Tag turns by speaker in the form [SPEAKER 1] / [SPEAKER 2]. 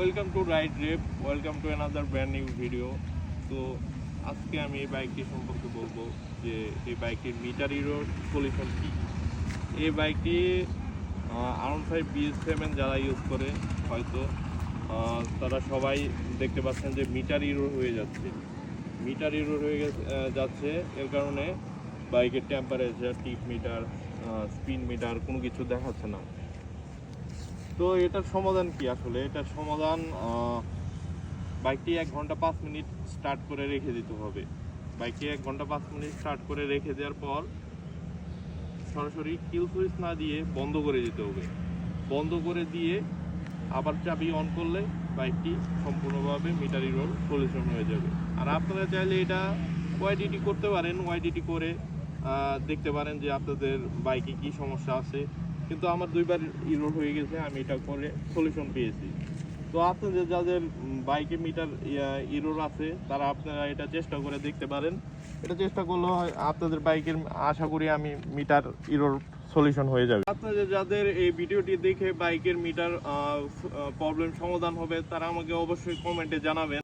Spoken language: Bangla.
[SPEAKER 1] Welcome to ride rape, welcome to another brand new video. তো আজকে আমি এই বাইকটি সম্পর্কে বলবো যে এই বাইকটির মিটার ইরোর সলিউশন কী। এই বাইকটি R15 BS7 যারা ইউজ করে হয়তো তারা সবাই দেখতে পাচ্ছেন যে মিটার ইরোর হয়ে যাচ্ছে। মিটার ইরোর হয়ে যাচ্ছে এর কারণে বাইকের টেম্পারেচার, টিপ মিটার, স্পিন মিটার কোনো কিছু দেখাচ্ছে না। তো এটার সমাধান কি? আসলে এটার সমাধান বাইকটি 1 ঘন্টা 5 মিনিট স্টার্ট করে রেখে দিতে হবে। বাইকটি 1 ঘন্টা 5 মিনিট স্টার্ট করে রেখে দেওয়ার পর সরাসরি কিল সুইচ না দিয়ে বন্ধ করে দিতে হবে। বন্ধ করে দিয়ে আবার চাবি অন করলে বাইকটি সম্পূর্ণভাবে মিটার ইরোর সলিউশন হয়ে যাবে। আর আপনারা চাইলে এটা ওয়াইডিটি করতে পারেন, ওয়াইডিটি করে দেখতে পারেন যে আপনাদের বাইকে কি সমস্যা আছে। কিন্তু আমার 2বার ইরোর হয়ে গেছে, আমি এটা করে সলিউশন পেয়েছি। তো আপনাদের যাদের বাইকে মিটার ইরোর আছে তারা আপনারা এটা চেষ্টা করে দেখতে পারেন। এটা চেষ্টা করলে আপনাদের বাইকের আশা করি আমি মিটার ইরোর সলিউশন হয়ে যাবে। আপনাদের যাদের এই ভিডিওটি দেখে বাইকের মিটার প্রবলেম সমাধান হবে তারা আমাকে অবশ্যই কমেন্টে জানাবেন।